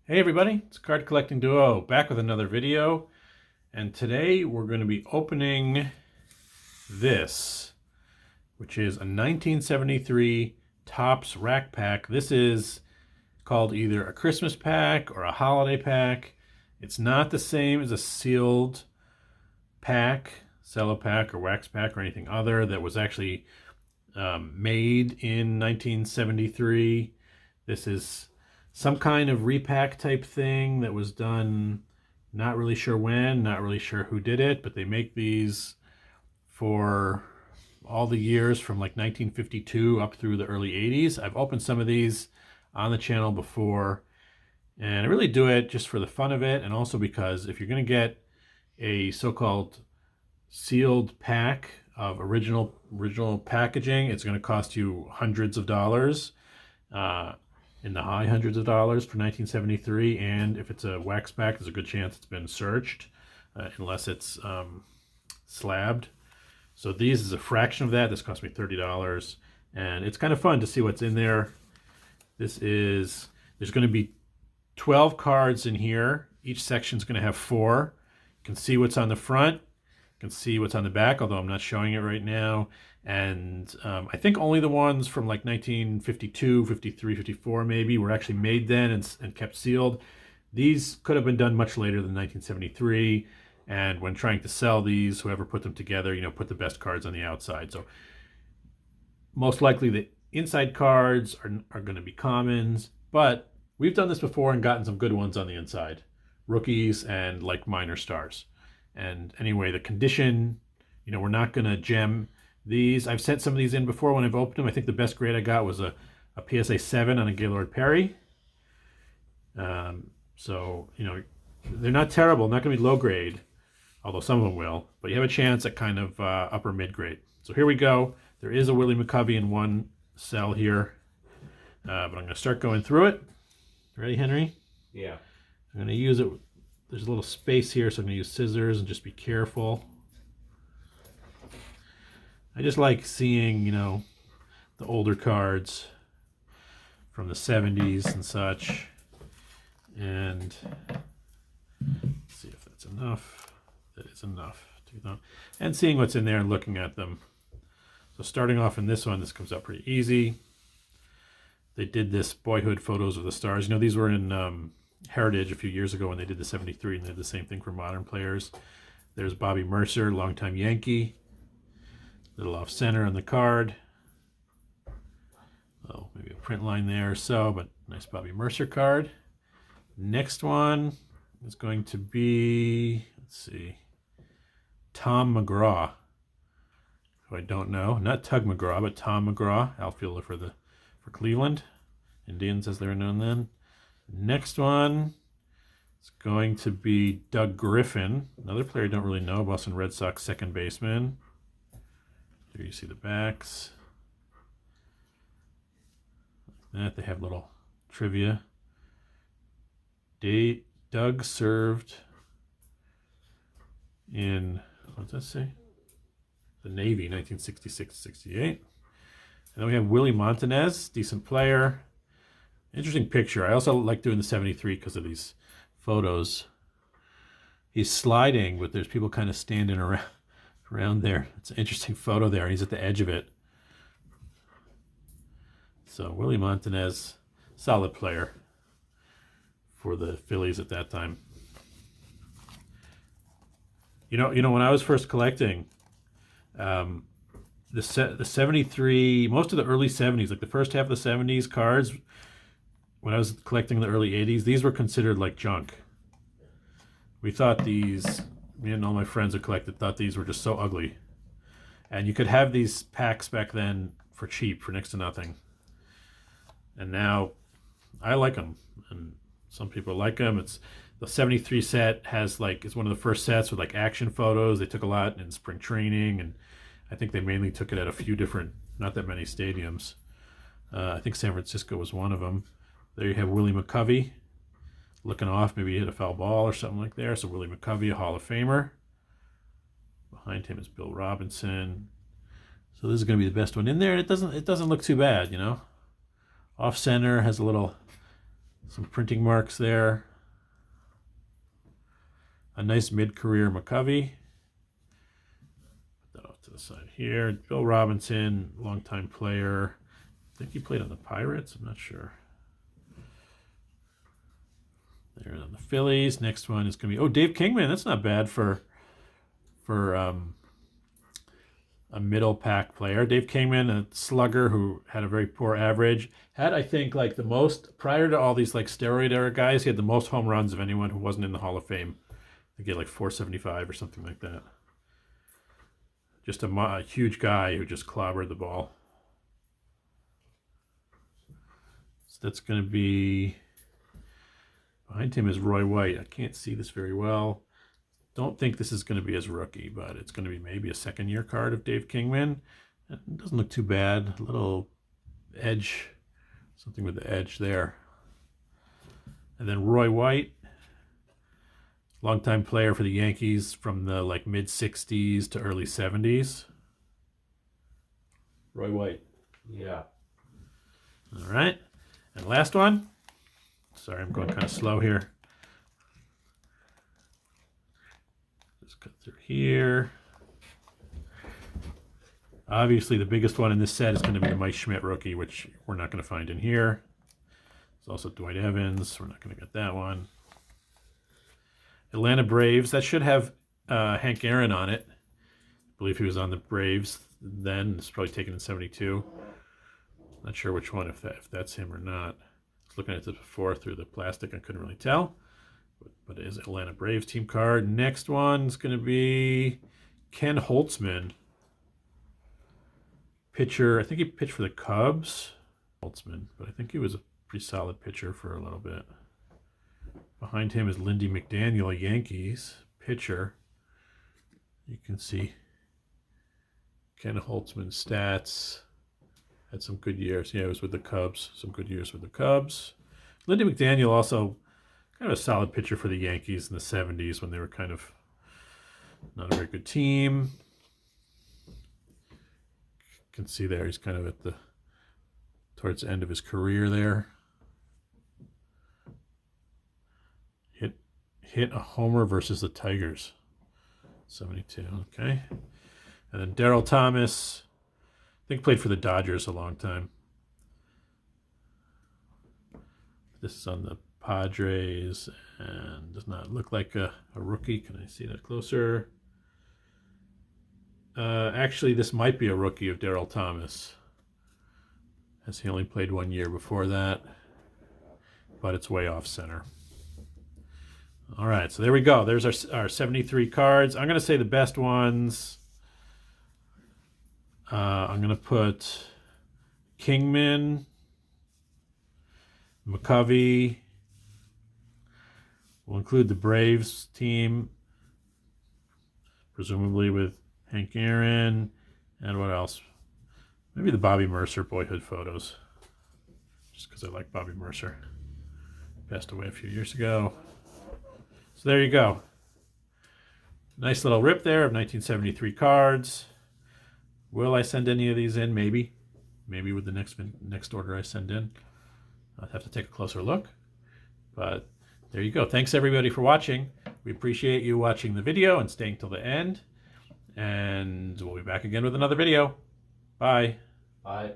Hey everybody, it's Card Collecting Duo back with another video, and today we're going to be opening this, which is a 1973 Topps Rack Pack. This is called either a Christmas pack or a holiday pack. It's not the same as a sealed pack, cello pack or wax pack or anything other that was actually made in 1973. This is some kind of repack type thing that was done, not really sure when, not really sure who did it, but they make these for all the years from like 1952 up through the early 80s. I've opened some of these on the channel before, and I really do it just for the fun of it, and also because if you're going to get a so-called sealed pack of original packaging, it's going to cost you hundreds of dollars. In the high hundreds of dollars for 1973, and if it's a wax pack, there's a good chance it's been searched, unless it's slabbed. So these is a fraction of that. This cost me $30, and it's kind of fun to see what's in there. There's going to be 12 cards in here. Each section is going to have 4. You can see what's on the front. You can see what's on the back, although I'm not showing it right now. And I think only the ones from like 1952, 53, 54 maybe were actually made then and kept sealed. These could have been done much later than 1973. And when trying to sell these, whoever put them together, put the best cards on the outside. So most likely the inside cards are going to be commons, but we've done this before and gotten some good ones on the inside. Rookies and like minor stars. And anyway, the condition, we're not going to gem these. I've sent some of these in before when I've opened them. I think the best grade I got was a PSA 7 on a Gaylord Perry. So, they're not terrible, not going to be low grade, although some of them will, but you have a chance at kind of upper mid grade. So here we go. There is a Willie McCovey in one cell here, but I'm going to start going through it. Ready, Henry? Yeah. I'm going to use it. There's a little space here, so I'm going to use scissors and just be careful. I just like seeing, the older cards from the 70s and such. And let's see if that's enough. That is enough. And seeing what's in there and looking at them. So starting off in this one, this comes up pretty easy. They did this Boyhood Photos of the Stars. These were in Heritage a few years ago when they did the 73, and they did the same thing for modern players. There's Bobby Mercer, longtime Yankee. Little off center on the card. Oh, maybe a print line there or so, but nice Bobby Mercer card. Next one is going to be, let's see, Tom McGraw, who I don't know. Not Tug McGraw, but Tom McGraw, outfielder for Cleveland Indians, as they were known then. Next one is going to be Doug Griffin, another player I don't really know, Boston Red Sox second baseman. Here you see the backs. Like that, they have little trivia. Doug served in, what does that say? The Navy, 1966-68. And then we have Willie Montanez, decent player. Interesting picture. I also like doing the 73 because of these photos. He's sliding, but there's people kind of standing around there. It's an interesting photo there. He's at the edge of it. So Willie Montanez, solid player for the Phillies at that time. When I was first collecting, the 73, most of the early 70s, like the first half of the 70s cards, when I was collecting the early 80s, these were considered like junk. We thought these, me and all my friends who collected thought these were just so ugly. And you could have these packs back then for cheap, for next to nothing. And now I like them, and some people like them. It's the 73 set it's one of the first sets with like action photos. They took a lot in spring training, and I think they mainly took it at a few different, not that many stadiums. I think San Francisco was one of them. There you have Willie McCovey looking off. Maybe he hit a foul ball or something like there. So Willie McCovey, a Hall of Famer. Behind him is Bill Robinson. So this is going to be the best one in there. And it doesn't look too bad, Off center has a little Some printing marks there. A nice mid-career McCovey. Put that off to the side here. Bill Robinson, longtime player. I think he played on the Pirates. I'm not sure. There on the Phillies. Next one is going to be, oh, Dave Kingman. That's not bad for a middle pack player. Dave Kingman, a slugger who had a very poor average. Had, I think, like the most, prior to all these like steroid era guys, he had the most home runs of anyone who wasn't in the Hall of Fame. I think he had like 475 or something like that. Just a huge guy who just clobbered the ball. So that's going to be, behind him is Roy White. I can't see this very well. Don't think this is going to be his rookie, but it's going to be maybe a second-year card of Dave Kingman. It doesn't look too bad. A little edge, something with the edge there. And then Roy White, longtime player for the Yankees from the like mid-60s to early 70s. Roy White. Yeah. All right. And last one. Sorry, I'm going kind of slow here. Just cut through here. Obviously, the biggest one in this set is going to be the Mike Schmidt rookie, which we're not going to find in here. There's also Dwight Evans. We're not going to get that one. Atlanta Braves. That should have Hank Aaron on it. I believe he was on the Braves then. It's probably taken in 72. Not sure which one, if that's him or not. I was looking at this before through the plastic. I couldn't really tell. But it is Atlanta Braves team card. Next one's going to be Ken Holtzman. Pitcher. I think he pitched for the Cubs. Holtzman. But I think he was a pretty solid pitcher for a little bit. Behind him is Lindy McDaniel, Yankees. Pitcher. You can see Ken Holtzman's stats. Had some good years. Yeah, it was with the Cubs. Some good years with the Cubs. Lindy McDaniel also kind of a solid pitcher for the Yankees in the 70s when they were kind of not a very good team. You can see there he's kind of at the towards the end of his career there. Hit a homer versus the Tigers. 72, okay. And then Darryl Thomas, I think played for the Dodgers a long time. This is on the Padres and does not look like a rookie. Can I see that closer? Actually, this might be a rookie of Darryl Thomas, as he only played 1 year before that, but it's way off center. All right, so there we go. There's our 73 cards. I'm going to say the best ones. I'm going to put Kingman, McCovey. We'll include the Braves team, presumably with Hank Aaron. And what else? Maybe the Bobby Mercer boyhood photos, just because I like Bobby Mercer. Passed away a few years ago. So there you go. Nice little rip there of 1973 cards. Will I send any of these in? Maybe. Maybe with the next order I send in. I'll have to take a closer look. But there you go. Thanks everybody for watching. We appreciate you watching the video and staying till the end. And we'll be back again with another video. Bye. Bye.